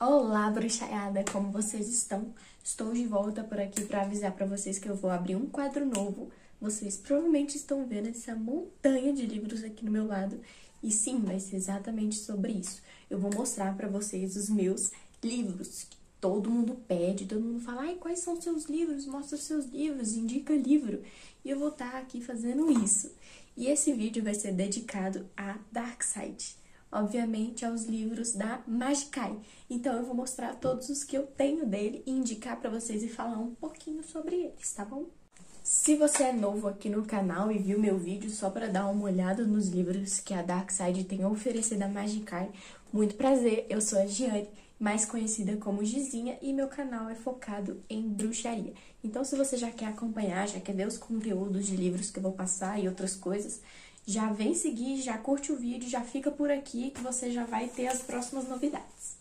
Olá, bruxaiada! Como vocês estão? Estou de volta por aqui para avisar para vocês que eu vou abrir um quadro novo. Vocês provavelmente estão vendo essa montanha de livros aqui no meu lado. E sim, vai ser exatamente sobre isso. Eu vou mostrar para vocês os meus livros. Todo mundo pede, todo mundo fala, ai, quais são os seus livros? Mostra os seus livros, indica livro. E eu vou estar aqui fazendo isso. E esse vídeo vai ser dedicado a Darkseid. Obviamente, aos livros da Magikai. Então, eu vou mostrar todos os que eu tenho dele e indicar pra vocês e falar um pouquinho sobre eles, tá bom? Se você é novo aqui no canal e viu meu vídeo só pra dar uma olhada nos livros que a Darkseid tem a oferecer da Magikai, muito prazer, eu sou a Giane, mais conhecida como Gizinha, e meu canal é focado em bruxaria. Então, se você já quer acompanhar, já quer ver os conteúdos de livros que eu vou passar e outras coisas, já vem seguir, já curte o vídeo, já fica por aqui que você já vai ter as próximas novidades.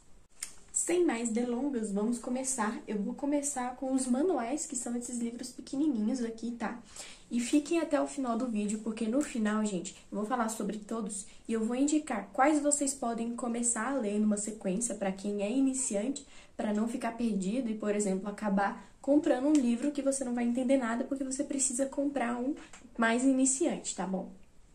Sem mais delongas, vamos começar. Eu vou começar com os manuais, que são esses livros pequenininhos aqui, tá? E fiquem até o final do vídeo, porque no final, gente, eu vou falar sobre todos e eu vou indicar quais vocês podem começar a ler numa sequência para quem é iniciante, para não ficar perdido e, por exemplo, acabar comprando um livro que você não vai entender nada, porque você precisa comprar um mais iniciante, tá bom?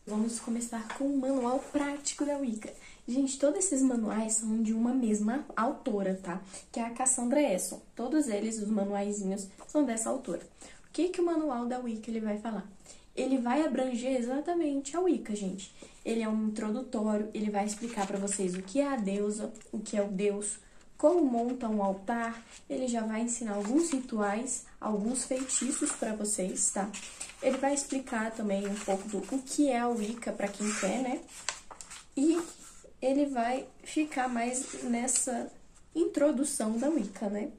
Vamos começar com o Manual Prático da Wicca. Gente, todos esses manuais são de uma mesma autora, tá? Que é a Cassandra Esson. Todos eles, os manuaizinhos, são dessa autora. O que que o Manual da Wicca ele vai falar? Ele vai abranger exatamente a Wicca, gente. Ele é um introdutório, ele vai explicar pra vocês o que é a deusa, o que é o deus, como monta um altar, ele já vai ensinar alguns rituais, alguns feitiços pra vocês, tá? Ele vai explicar também um pouco do o que é a Wicca pra quem quer, né? E ele vai ficar mais nessa introdução da Wicca, né?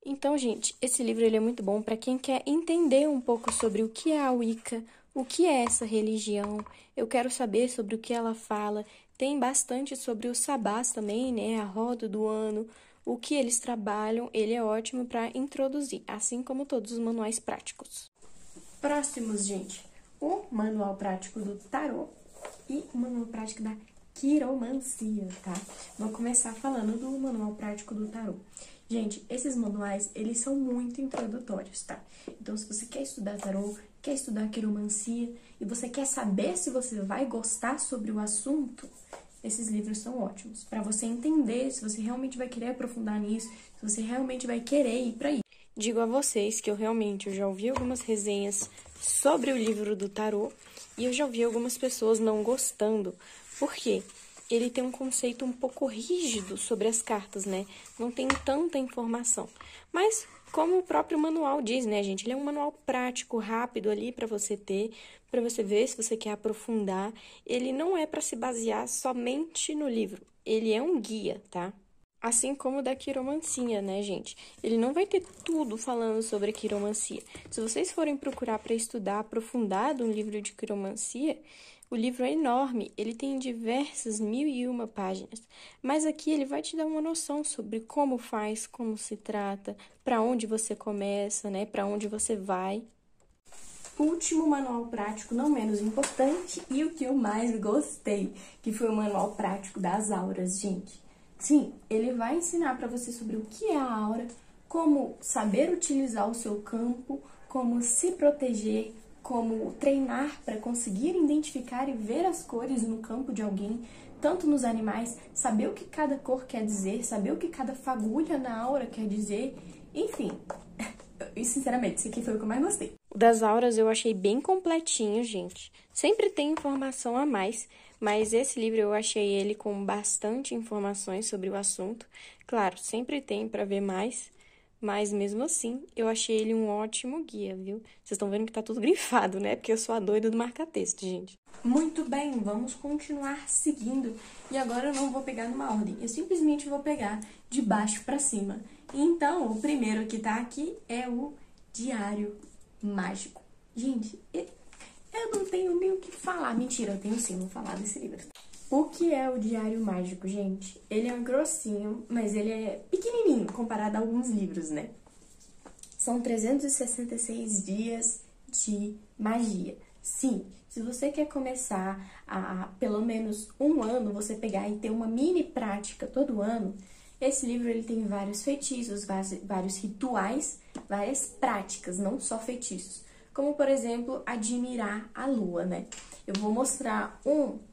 Então, gente, esse livro ele é muito bom para quem quer entender um pouco sobre o que é a Wicca, o que é essa religião, eu quero saber sobre o que ela fala. Tem bastante sobre os sabás também, né? A roda do ano, o que eles trabalham, ele é ótimo para introduzir, assim como todos os manuais práticos. Próximos, gente, o Manual Prático do Tarô e o Manual Prático da Quiromancia, tá? Vou começar falando do Manual Prático do Tarô. Gente, esses manuais, eles são muito introdutórios, tá? Então, se você quer estudar tarô, quer estudar quiromancia e você quer saber se você vai gostar sobre o assunto, esses livros são ótimos para você entender se você realmente vai querer aprofundar nisso, se você realmente vai querer ir para aí. Digo a vocês que eu já ouvi algumas resenhas sobre o livro do tarô e eu já ouvi algumas pessoas não gostando. Por quê? Ele tem um conceito um pouco rígido sobre as cartas, né? Não tem tanta informação. Mas, como o próprio manual diz, né, gente? Ele é um manual prático, rápido ali para você ter, para você ver se você quer aprofundar. Ele não é para se basear somente no livro. Ele é um guia, tá? Assim como o da quiromancia, né, gente? Ele não vai ter tudo falando sobre a quiromancia. Se vocês forem procurar para estudar aprofundado um livro de quiromancia, o livro é enorme, ele tem diversas 1001 páginas, mas aqui ele vai te dar uma noção sobre como faz, como se trata, para onde você começa, né, para onde você vai. Último manual prático, não menos importante, e o que eu mais gostei, que foi o manual prático das auras, gente. Sim, ele vai ensinar para você sobre o que é a aura, como saber utilizar o seu campo, como se proteger, como treinar para conseguir identificar e ver as cores no campo de alguém, tanto nos animais, saber o que cada cor quer dizer, saber o que cada fagulha na aura quer dizer, enfim. E, sinceramente, esse aqui foi o que eu mais gostei. O das auras eu achei bem completinho, gente. Sempre tem informação a mais, mas esse livro eu achei ele com bastante informações sobre o assunto. Claro, sempre tem para ver mais, mas mesmo assim, eu achei ele um ótimo guia, viu? Vocês estão vendo que tá tudo grifado, né? Porque eu sou a doida do marca-texto, gente. Muito bem, vamos continuar seguindo. E agora eu não vou pegar numa ordem, eu simplesmente vou pegar de baixo pra cima. Então, o primeiro que tá aqui é o Diário Mágico. Gente, eu não tenho nem o que falar. Mentira, eu tenho sim, vou falar desse livro. O que é o Diário Mágico, gente? Ele é grossinho, mas ele é pequenininho comparado a alguns livros, né? São 366 dias de magia. Sim, se você quer começar a pelo menos um ano, você pegar e ter uma mini prática todo ano, Esse livro ele tem vários feitiços, vários rituais, várias práticas, não só feitiços. Como, por exemplo, admirar a lua, né? Eu vou mostrar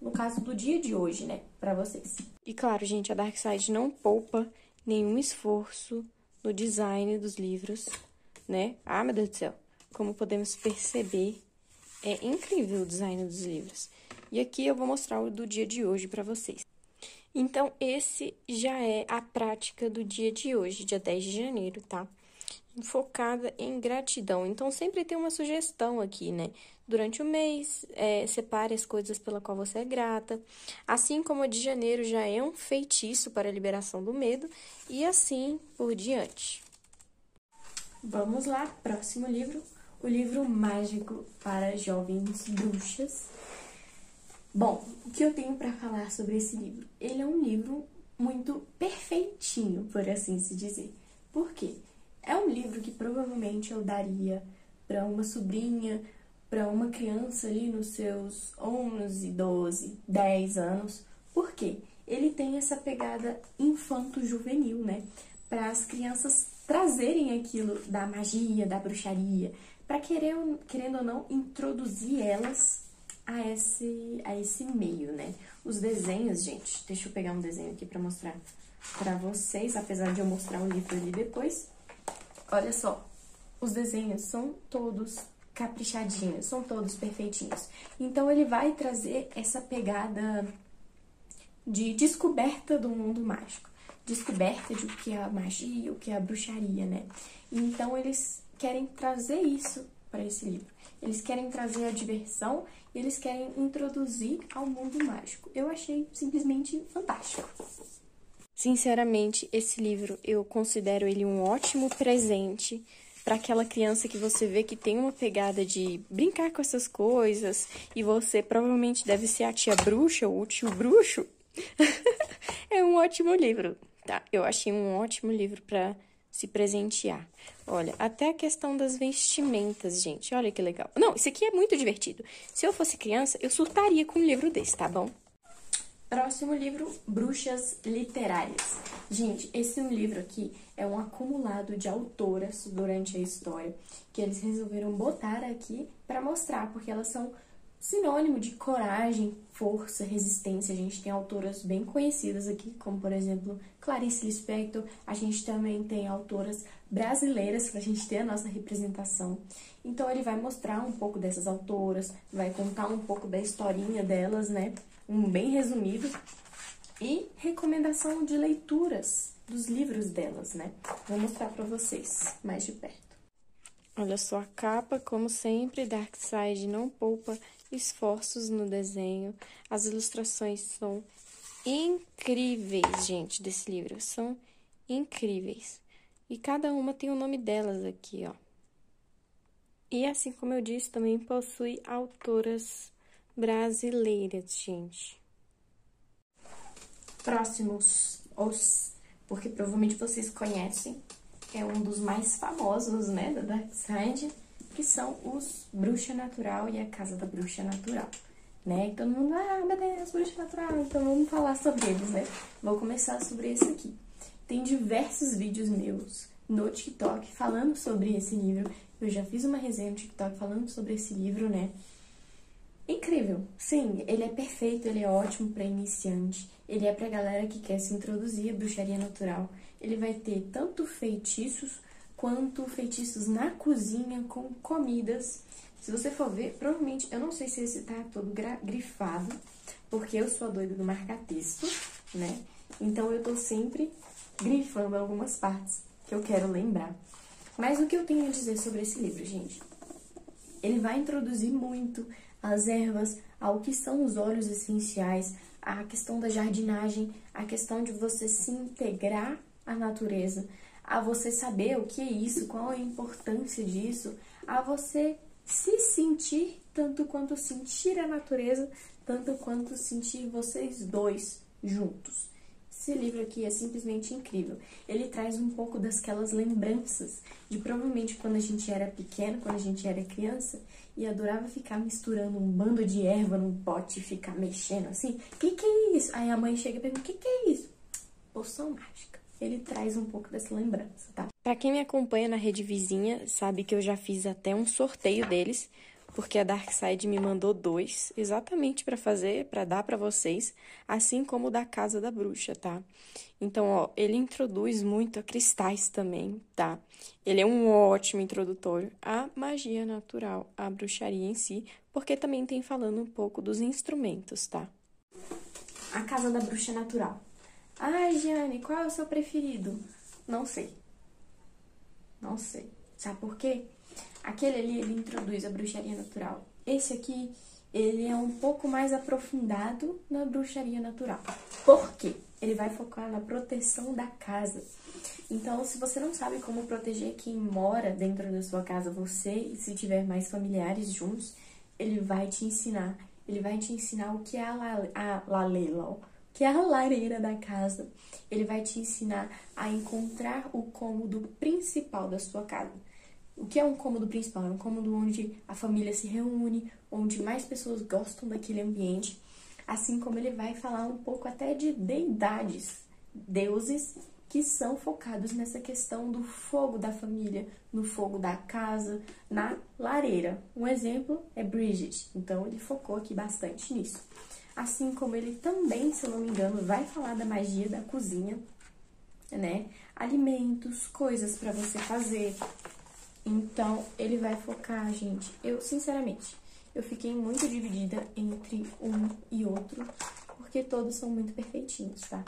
no caso do dia de hoje, né, pra vocês. E claro, gente, a Darkside não poupa nenhum esforço no design dos livros, né? Ah, meu Deus do céu! Como podemos perceber, é incrível o design dos livros. E aqui eu vou mostrar o do dia de hoje pra vocês. Então, esse já é a prática do dia de hoje, dia 10 de janeiro, tá? Focada em gratidão. Então, sempre tem uma sugestão aqui, né? Durante o mês, separe as coisas pela qual você é grata. Assim como a de janeiro já é um feitiço para a liberação do medo, e assim por diante. Vamos lá, próximo livro. O livro mágico para jovens bruxas. Bom, o que eu tenho para falar sobre esse livro? Ele é um livro muito perfeitinho, por assim se dizer. Por quê? É um livro que provavelmente eu daria para uma sobrinha, para uma criança ali nos seus 11, 12, 10 anos. Por quê? Ele tem essa pegada infanto-juvenil, né? Para as crianças trazerem aquilo da magia, da bruxaria, para querendo ou não, introduzir elas a esse meio, né? Os desenhos, gente, deixa eu pegar um desenho aqui para mostrar para vocês, apesar de eu mostrar o livro ali depois. Olha só, os desenhos são todos caprichadinhos, são todos perfeitinhos. Então, ele vai trazer essa pegada de descoberta do mundo mágico. Descoberta de o que é a magia, o que é a bruxaria, né? Então, eles querem trazer isso para esse livro. Eles querem trazer a diversão e eles querem introduzir ao mundo mágico. Eu achei simplesmente fantástico. Sinceramente, esse livro, eu considero ele um ótimo presente para aquela criança que você vê que tem uma pegada de brincar com essas coisas e você provavelmente deve ser a tia bruxa ou o tio bruxo. É um ótimo livro, tá? Eu achei um ótimo livro para se presentear. Olha, até a questão das vestimentas, gente, olha que legal. Não, isso aqui é muito divertido. Se eu fosse criança, eu surtaria com um livro desse, tá bom? Próximo livro, Bruxas Literárias. Gente, esse livro aqui é um acumulado de autoras durante a história que eles resolveram botar aqui para mostrar, porque elas são sinônimo de coragem, força, resistência. A gente tem autoras bem conhecidas aqui, como, por exemplo, Clarice Lispector. A gente também tem autoras brasileiras para a gente ter a nossa representação. Então, ele vai mostrar um pouco dessas autoras, vai contar um pouco da historinha delas, né? Um bem resumido. E recomendação de leituras dos livros delas, né? Vou mostrar para vocês mais de perto. Olha só a capa, como sempre, Darkside não poupa esforços no desenho. As ilustrações são incríveis, gente, desse livro. São incríveis. E cada uma tem o nome delas aqui, ó. E assim como eu disse, também possui autoras brasileiras, gente. Próximos, porque provavelmente vocês conhecem, é um dos mais famosos, né, da Darkside, que são os Bruxa Natural e a Casa da Bruxa Natural, né? E todo mundo, meu Deus, Bruxa Natural, então vamos falar sobre eles, né? Vou começar sobre esse aqui. Tem diversos vídeos meus no TikTok falando sobre esse livro. Eu já fiz uma resenha no TikTok falando sobre esse livro, né? Incrível! Sim, ele é perfeito, ele é ótimo para iniciante, ele é pra galera que quer se introduzir à bruxaria natural. Ele vai ter tanto feitiços quanto feitiços na cozinha com comidas. Se você for ver, provavelmente, eu não sei se esse tá todo grifado, porque eu sou a doida do marca-texto, né? Então eu tô sempre grifando algumas partes que eu quero lembrar. Mas o que eu tenho a dizer sobre esse livro, gente? Ele vai introduzir muito as ervas, ao que são os óleos essenciais, a questão da jardinagem, a questão de você se integrar à natureza, a você saber o que é isso, qual a importância disso, a você se sentir tanto quanto sentir a natureza, tanto quanto sentir vocês dois juntos. Esse livro aqui é simplesmente incrível. Ele traz um pouco daquelas lembranças de provavelmente quando a gente era pequeno, quando a gente era criança, e adorava ficar misturando um bando de erva num pote e ficar mexendo assim. Que é isso? Aí a mãe chega e pergunta, que é isso? Poção mágica. ele traz um pouco dessa lembrança, tá? Pra quem me acompanha na Rede Vizinha, sabe que eu já fiz até um sorteio deles, porque a Darkside me mandou 2, exatamente pra fazer, pra dar pra vocês, assim como o da Casa da Bruxa, tá? Então, ó, ele introduz muito a cristais também, tá? Ele é um ótimo introdutório à magia natural, à bruxaria em si, porque também tem falando um pouco dos instrumentos, tá? A Casa da Bruxa Natural. Ai, Giane, qual é o seu preferido? Não sei. Não sei. Sabe por quê? Aquele ali, ele introduz a bruxaria natural. Esse aqui, ele é um pouco mais aprofundado na bruxaria natural. Por quê? Ele vai focar na proteção da casa. Então, se você não sabe como proteger quem mora dentro da sua casa, você, e se tiver mais familiares juntos, ele vai te ensinar. Ele vai te ensinar o que é que é a lareira da casa. Ele vai te ensinar a encontrar o cômodo principal da sua casa. O que é um cômodo principal? É um cômodo onde a família se reúne, onde mais pessoas gostam daquele ambiente. Assim como ele vai falar um pouco até de deidades, deuses que são focados nessa questão do fogo da família, no fogo da casa, na lareira. Um exemplo é Bridget, então ele focou aqui bastante nisso. Assim como ele também, se eu não me engano, vai falar da magia da cozinha, né? Alimentos, coisas para você fazer. Então, ele vai focar, gente, sinceramente, eu fiquei muito dividida entre um e outro, porque todos são muito perfeitinhos, tá?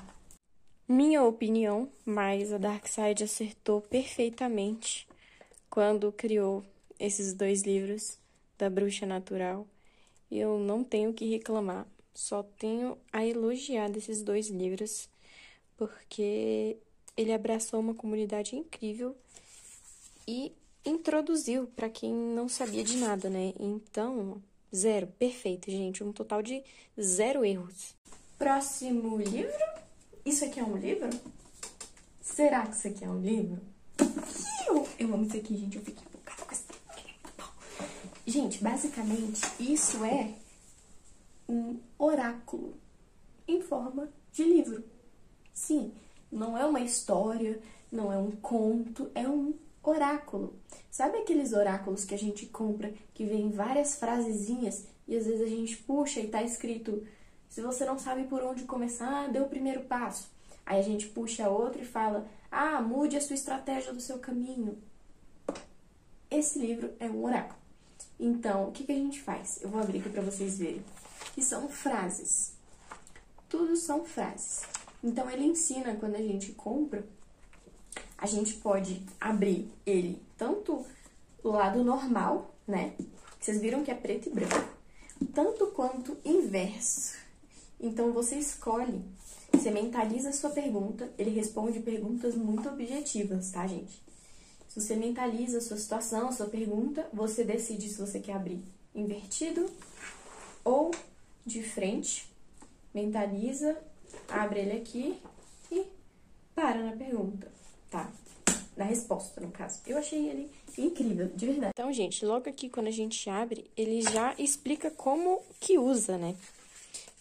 Minha opinião, mas a Darkside acertou perfeitamente quando criou esses 2 livros da Bruxa Natural. Eu não tenho o que reclamar, só tenho a elogiar desses 2 livros, porque ele abraçou uma comunidade incrível e introduziu para quem não sabia de nada, né? Então, 0, perfeito, gente, um total de 0 erros. Próximo livro? Isso aqui é um livro? Será que isso aqui é um livro? Eu amo isso aqui, gente. Eu fiquei empolgada com esse livro. Gente, basicamente, isso é um oráculo em forma de livro. Sim, não é uma história, não é um conto, é um oráculo. Sabe aqueles oráculos que a gente compra, que vem várias frasezinhas e às vezes a gente puxa e tá escrito: se você não sabe por onde começar, dê o primeiro passo. Aí a gente puxa outro e fala: ah, mude a sua estratégia do seu caminho. Esse livro é um oráculo. Então, o que a gente faz? Eu vou abrir aqui para vocês verem. E são frases. Tudo são frases. Então, ele ensina, quando a gente compra, a gente pode abrir ele tanto do lado normal, né? Vocês viram que é preto e branco. Tanto quanto inverso. Então, você escolhe, você mentaliza a sua pergunta, ele responde perguntas muito objetivas, tá, gente? Se você mentaliza a sua situação, a sua pergunta, você decide se você quer abrir invertido ou de frente. Mentaliza, abre ele aqui e para na pergunta, tá? Na resposta, no caso. Eu achei ele incrível, de verdade. Então, gente, logo aqui quando a gente abre, ele já explica como que usa, né?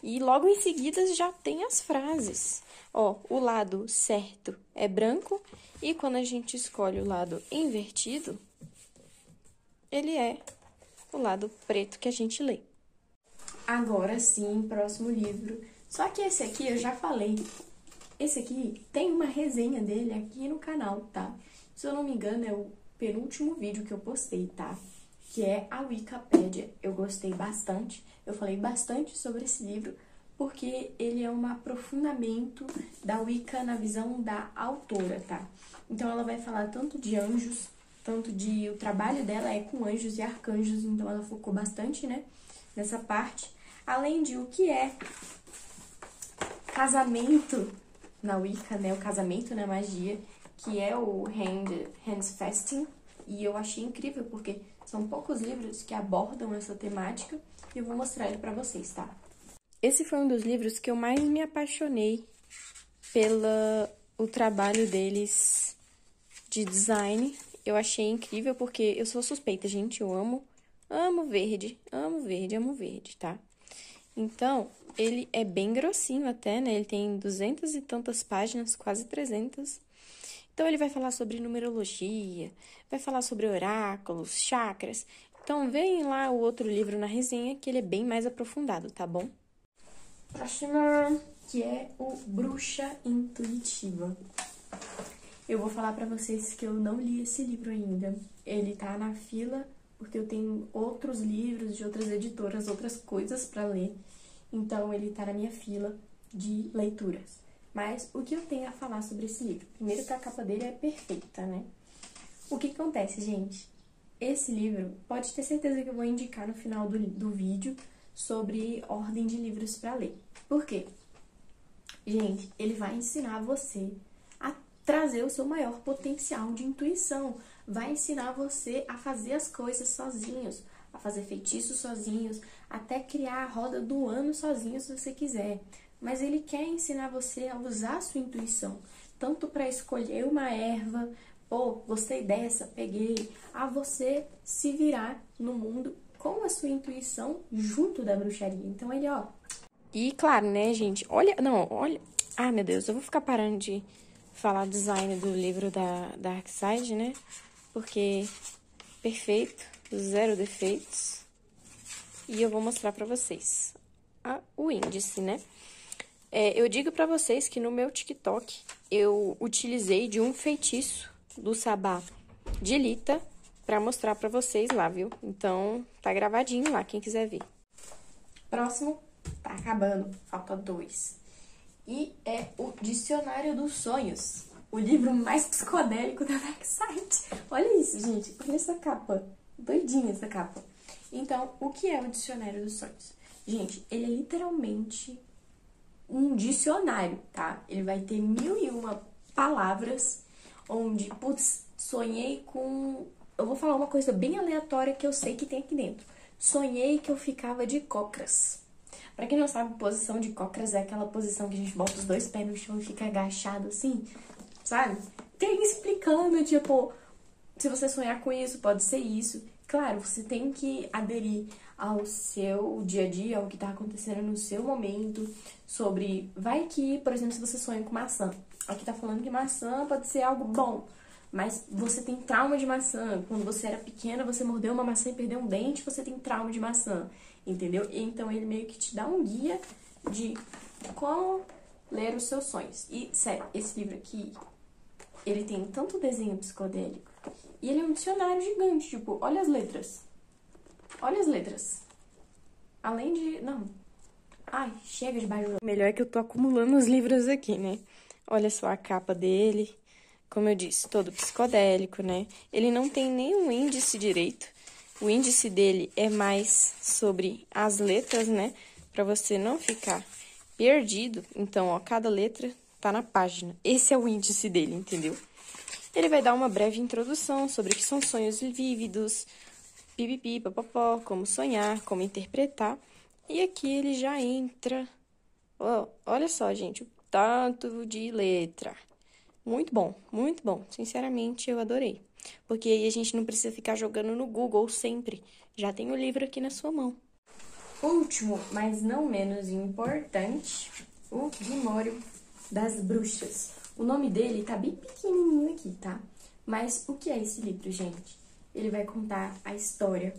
E logo em seguida já tem as frases. Ó, o lado certo é branco e quando a gente escolhe o lado invertido, ele é o lado preto que a gente lê. Agora sim, próximo livro. Só que esse aqui eu já falei. Esse aqui tem uma resenha dele aqui no canal, tá? Se eu não me engano, é o penúltimo vídeo que eu postei, tá? Que é a Wicapédia. Eu gostei bastante. Eu falei bastante sobre esse livro, porque ele é um aprofundamento da Wicca na visão da autora, tá? Então, ela vai falar tanto de anjos, tanto de... O trabalho dela é com anjos e arcanjos, então ela focou bastante, né? Nessa parte. Além de o que é casamento na Wicca, né? O casamento na magia, que é o Handfasting. E eu achei incrível, porque são poucos livros que abordam essa temática. E eu vou mostrar ele pra vocês, tá? Esse foi um dos livros que eu mais me apaixonei pelo trabalho deles de design. Eu achei incrível, porque eu sou suspeita, gente. Eu amo verde, amo verde, tá? Então, ele é bem grossinho até, né? Ele tem 200 e tantas páginas, quase 300. Então, ele vai falar sobre numerologia, vai falar sobre oráculos, chakras. Então, vem lá o outro livro na resenha, que ele é bem mais aprofundado, tá bom? Próxima, que é o Bruxa Intuitiva. Eu vou falar pra vocês que eu não li esse livro ainda. Ele tá na fila, porque eu tenho outros livros de outras editoras, outras coisas pra ler. Então, ele tá na minha fila de leituras. Mas o que eu tenho a falar sobre esse livro? Primeiro que a capa dele é perfeita, né? O que acontece, gente? Esse livro, pode ter certeza que eu vou indicar no final do vídeo sobre ordem de livros pra ler. Por quê? Gente, ele vai ensinar você a trazer o seu maior potencial de intuição. Vai ensinar você a fazer as coisas sozinhos, a fazer feitiços sozinhos, até criar a roda do ano sozinho se você quiser. Mas ele quer ensinar você a usar a sua intuição, tanto para escolher uma erva, pô, gostei dessa, peguei, a você se virar no mundo com a sua intuição junto da bruxaria. Então ele, ó... E claro, né, gente, olha... Ah, meu Deus, eu vou ficar parando de falar design do livro da Darkside, né? Porque perfeito, zero defeitos. E eu vou mostrar pra vocês o índice, né? Eu digo pra vocês que no meu TikTok eu utilizei de um feitiço do Sabá de Lita pra mostrar pra vocês lá, viu? Então, tá gravadinho lá, quem quiser ver. Próximo, tá acabando, falta 2. E é o Dicionário dos Sonhos, o livro mais psicodélico da Darkside. Olha isso, gente, olha essa capa, doidinha essa capa. Então, o que é o Dicionário dos Sonhos? Gente, ele é literalmente um dicionário, tá? Ele vai ter 1001 palavras, onde, putz, sonhei com... Eu vou falar uma coisa bem aleatória que eu sei que tem aqui dentro. Sonhei que eu ficava de cócoras. Pra quem não sabe, posição de cócoras é aquela posição que a gente bota os 2 pés no chão e fica agachado assim, sabe? Tem explicando, tipo, se você sonhar com isso, pode ser isso. Claro, você tem que aderir ao seu dia a dia, ao que tá acontecendo no seu momento, sobre... Vai que, por exemplo, se você sonha com maçã. Aqui tá falando que maçã pode ser algo bom, mas você tem trauma de maçã. Quando você era pequena, você mordeu uma maçã e perdeu um dente, você tem trauma de maçã, entendeu? Então, ele meio que te dá um guia de como ler os seus sonhos. E, sério, esse livro aqui, ele tem tanto desenho psicodélico, e ele é um dicionário gigante, tipo, olha as letras. Olha as letras. Além de... Não. Ai, chega de bajula. Melhor que eu tô acumulando os livros aqui, né? Olha só a capa dele. Como eu disse, todo psicodélico, né? Ele não tem nenhum índice direito. O índice dele é mais sobre as letras, né? Pra você não ficar perdido. Então, ó, cada letra tá na página. Esse é o índice dele, entendeu? Ele vai dar uma breve introdução sobre o que são sonhos vívidos, pipipi, papapó, como sonhar, como interpretar. E aqui ele já entra... Oh, olha só, gente, o tanto de letra. Muito bom, muito bom. Sinceramente, eu adorei. Porque aí a gente não precisa ficar jogando no Google sempre. Já tem o livro aqui na sua mão. Último, mas não menos importante, o Grimório das Bruxas. O nome dele tá bem pequenininho aqui, tá? Mas o que é esse livro, gente? Ele vai contar a história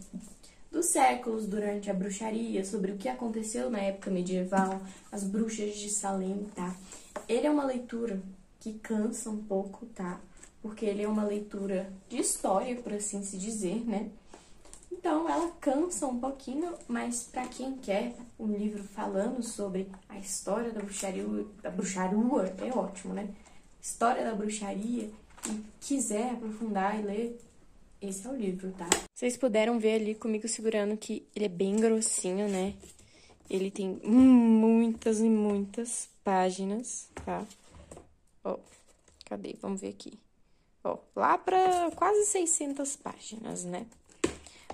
dos séculos durante a bruxaria, sobre o que aconteceu na época medieval, as bruxas de Salem, tá? Ele é uma leitura que cansa um pouco, tá? Porque ele é uma leitura de história, por assim se dizer, né? Então, ela cansa um pouquinho, mas pra quem quer um livro falando sobre a história da bruxaria, é ótimo, né? História da bruxaria, e quiser aprofundar e ler, esse é o livro, tá? Vocês puderam ver ali comigo segurando que ele é bem grossinho, né? Ele tem muitas e muitas páginas, tá? Ó, cadê? Vamos ver aqui. Ó, lá pra quase 600 páginas, né?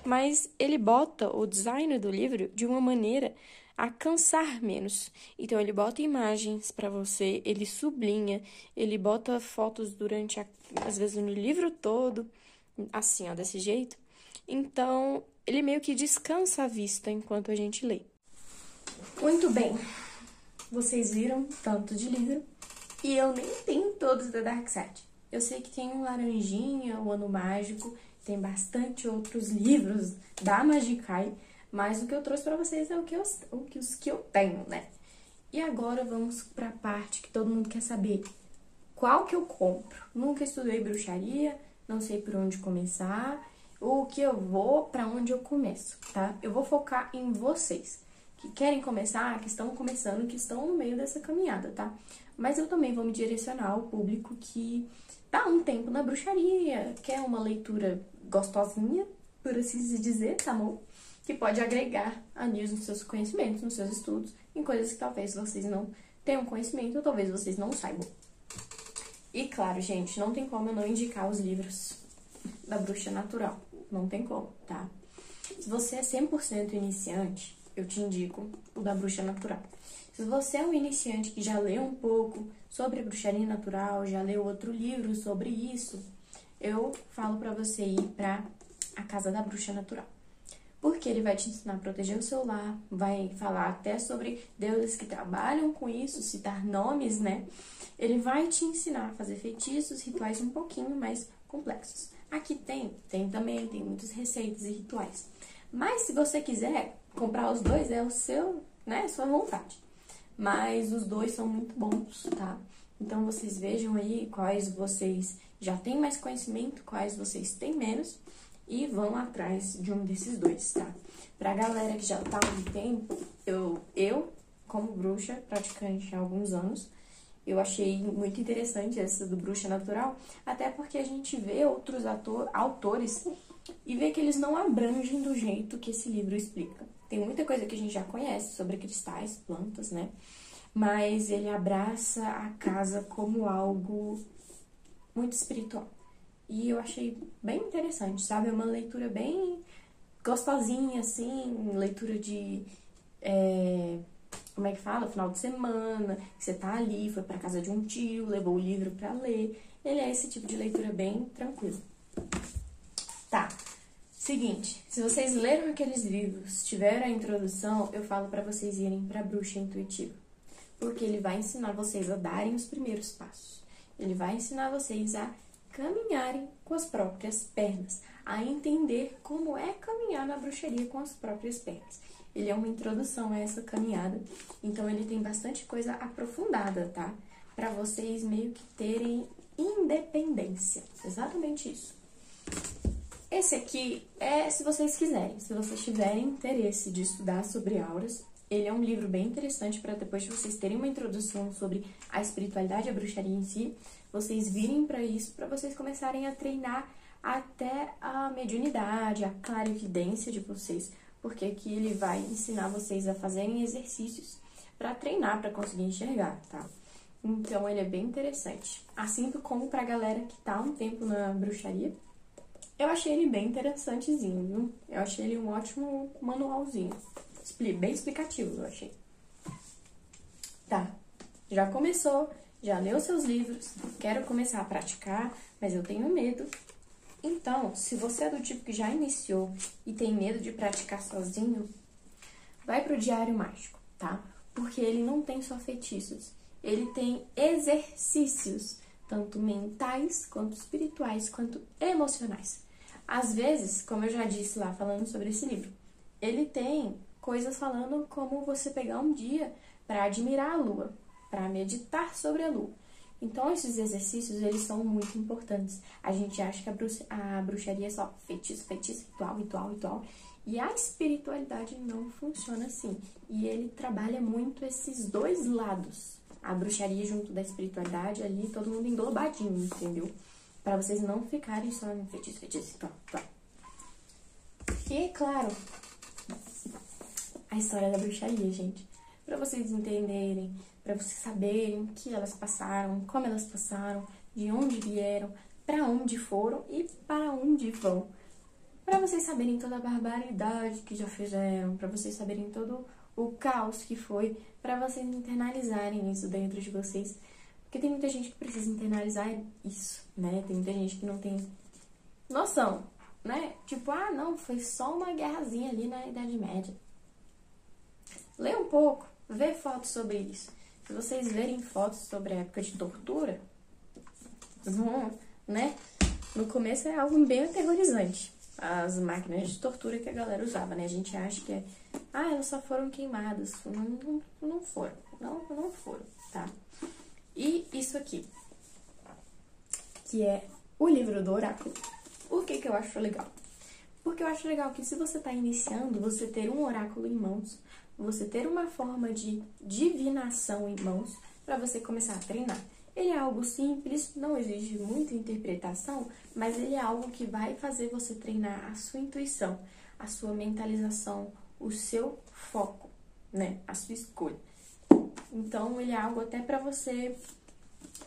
Mas ele bota o design do livro de uma maneira a cansar menos. Então, ele bota imagens para você, ele sublinha, ele bota fotos durante, às vezes, no livro todo, assim, ó, desse jeito. Então, ele meio que descansa a vista enquanto a gente lê. Muito bem, vocês viram tanto de livro e eu nem tenho todos da Dark Side. Eu sei que tem um Laranjinha, o Ano Mágico, tem bastante outros livros da Magikai, mas o que eu trouxe pra vocês é os que eu tenho, né? E agora vamos pra parte que todo mundo quer saber. Qual que eu compro? Nunca estudei bruxaria, não sei por onde começar, o que eu vou, pra onde eu começo, tá? Eu vou focar em vocês que querem começar, que estão começando, que estão no meio dessa caminhada, tá? Mas eu também vou me direcionar ao público que tá um tempo na bruxaria, quer uma leitura gostosinha, por assim se dizer, tá bom? Que pode agregar anis nos seus conhecimentos, nos seus estudos, em coisas que talvez vocês não tenham conhecimento ou talvez vocês não saibam. E claro, gente, não tem como eu não indicar os livros da Bruxa Natural. Não tem como, tá? Se você é 100% iniciante, eu te indico o da Bruxa Natural. Se você é um iniciante que já leu um pouco sobre bruxaria natural, já leu outro livro sobre isso, eu falo pra você ir pra A Casa da Bruxa Natural. Porque ele vai te ensinar a proteger o seu lar, vai falar até sobre deuses que trabalham com isso, citar nomes, né? Ele vai te ensinar a fazer feitiços, rituais um pouquinho mais complexos. Aqui tem também, tem muitas receitas e rituais. Mas se você quiser comprar os dois, é o seu, né, sua vontade. Mas os dois são muito bons, tá? Então vocês vejam aí quais vocês já têm mais conhecimento, quais vocês têm menos e vão atrás de um desses dois, tá? Pra galera que já tá há um tempo, eu como bruxa, praticante há alguns anos, eu achei muito interessante essa do Bruxa Natural, até porque a gente vê outros autores e vê que eles não abrangem do jeito que esse livro explica. Tem muita coisa que a gente já conhece sobre cristais, plantas, né? Mas ele abraça a casa como algo muito espiritual. E eu achei bem interessante, sabe? É uma leitura bem gostosinha, assim, leitura de... como é que fala? Final de semana, que você tá ali, foi pra casa de um tio, levou o livro pra ler. Ele é esse tipo de leitura bem tranquilo. Tá. Seguinte, se vocês leram aqueles livros, tiveram a introdução, eu falo pra vocês irem pra Bruxa Intuitiva. Porque ele vai ensinar vocês a darem os primeiros passos. Ele vai ensinar vocês a caminharem com as próprias pernas, a entender como é caminhar na bruxaria com as próprias pernas. Ele é uma introdução a essa caminhada, então ele tem bastante coisa aprofundada, tá? Pra vocês meio que terem independência. Exatamente isso. Esse aqui é se vocês quiserem, se vocês tiverem interesse de estudar sobre auras, ele é um livro bem interessante para depois de vocês terem uma introdução sobre a espiritualidade e a bruxaria em si, vocês virem para isso, para vocês começarem a treinar até a mediunidade, a clarividência de vocês, porque aqui ele vai ensinar vocês a fazerem exercícios para treinar, para conseguir enxergar, tá? Então ele é bem interessante. Assim como pra galera que tá há um tempo na bruxaria, eu achei ele bem interessantezinho, viu? Eu achei ele um ótimo manualzinho. Bem explicativo, eu achei. Tá, já começou, já leu seus livros, quero começar a praticar, mas eu tenho medo. Então, se você é do tipo que já iniciou e tem medo de praticar sozinho, vai pro Diário Mágico, tá? Porque ele não tem só feitiços, ele tem exercícios, tanto mentais, quanto espirituais, quanto emocionais. Às vezes, como eu já disse lá, falando sobre esse livro, ele tem coisas falando como você pegar um dia para admirar a lua, para meditar sobre a lua. Então, esses exercícios, eles são muito importantes. A gente acha que a bruxaria é só feitiço, feitiço, ritual, ritual, ritual. E a espiritualidade não funciona assim. E ele trabalha muito esses dois lados. A bruxaria junto da espiritualidade, ali, todo mundo englobadinho, entendeu? Para vocês não ficarem só no feitiço, feitiço, ritual, ritual. E, claro, a história da bruxaria, gente. Pra vocês entenderem, pra vocês saberem o que elas passaram, como elas passaram, de onde vieram, pra onde foram e para onde vão. Pra vocês saberem toda a barbaridade que já fizeram, pra vocês saberem todo o caos que foi, pra vocês internalizarem isso dentro de vocês. Porque tem muita gente que precisa internalizar isso, né? Tem muita gente que não tem noção, né? Tipo, ah, não, foi só uma guerrazinha ali na Idade Média. lê um pouco, vê fotos sobre isso. Se vocês verem fotos sobre a época de tortura, né? No começo é algo bem aterrorizante. As máquinas de tortura que a galera usava, né? A gente acha que elas só foram queimadas. Não foram. Não foram, tá? E isso aqui, que é o livro do oráculo. Por que eu acho legal? Porque eu acho legal que se você está iniciando, você ter um oráculo em mãos, você ter uma forma de divinação em mãos para você começar a treinar. Ele é algo simples, não exige muita interpretação, mas ele é algo que vai fazer você treinar a sua intuição, a sua mentalização, o seu foco, né? A sua escolha. Então, ele é algo até para você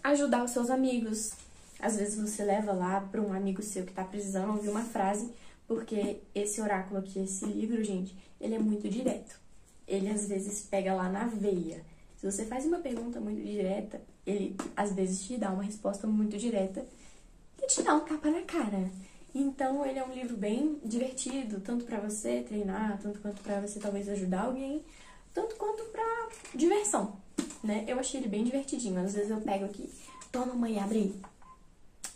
ajudar os seus amigos. Às vezes você leva lá para um amigo seu que está precisando ouvir uma frase, porque esse oráculo aqui, esse livro, gente, ele é muito direto. Ele às vezes pega lá na veia. Se você faz uma pergunta muito direta, ele às vezes te dá uma resposta muito direta e te dá um tapa na cara. Então, ele é um livro bem divertido, tanto para você treinar, tanto quanto para você talvez ajudar alguém, tanto quanto para diversão, né? Eu achei ele bem divertidinho. Às vezes eu pego aqui, toma, mãe, abre aí.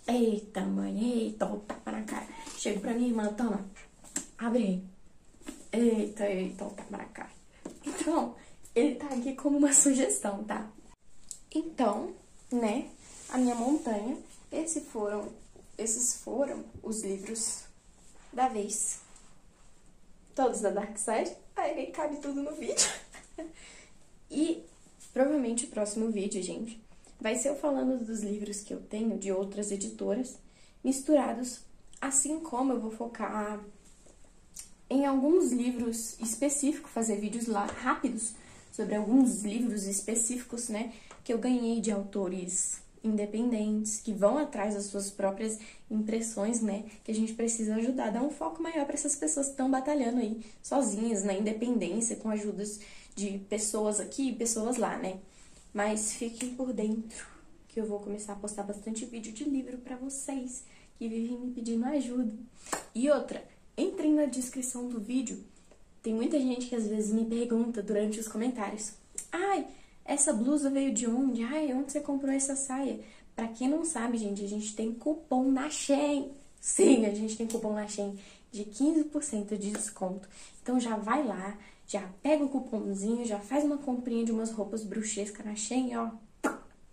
Eita, mãe, eita, o tapa na cara. Chego pra minha irmã, toma, abre aí. Eita, o tapa na cara. Então, ele tá aqui como uma sugestão, tá? Então, né, a minha montanha, esses foram os livros da vez. Todos da Dark Side. Ai, nem cabe tudo no vídeo. E provavelmente o próximo vídeo, gente, vai ser eu falando dos livros que eu tenho de outras editoras, misturados, assim como eu vou focar em alguns livros específicos, fazer vídeos lá rápidos sobre alguns livros específicos, né, que eu ganhei de autores independentes, que vão atrás das suas próprias impressões, né, que a gente precisa ajudar, dar um foco maior para essas pessoas que estão batalhando aí, sozinhas, na independência, com ajudas de pessoas aqui e pessoas lá, né. Mas fiquem por dentro, que eu vou começar a postar bastante vídeo de livro pra vocês, que vivem me pedindo ajuda. E outra, entrem na descrição do vídeo. Tem muita gente que às vezes me pergunta durante os comentários. Ai, essa blusa veio de onde? Ai, onde você comprou essa saia? Pra quem não sabe, gente, a gente tem cupom na Shein. Sim, a gente tem cupom na Shein de 15% de desconto. Então já vai lá, já pega o cupomzinho, já faz uma comprinha de umas roupas bruxescas na Shein, ó.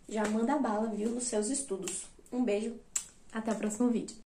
Já manda bala, viu, nos seus estudos. Um beijo, até o próximo vídeo.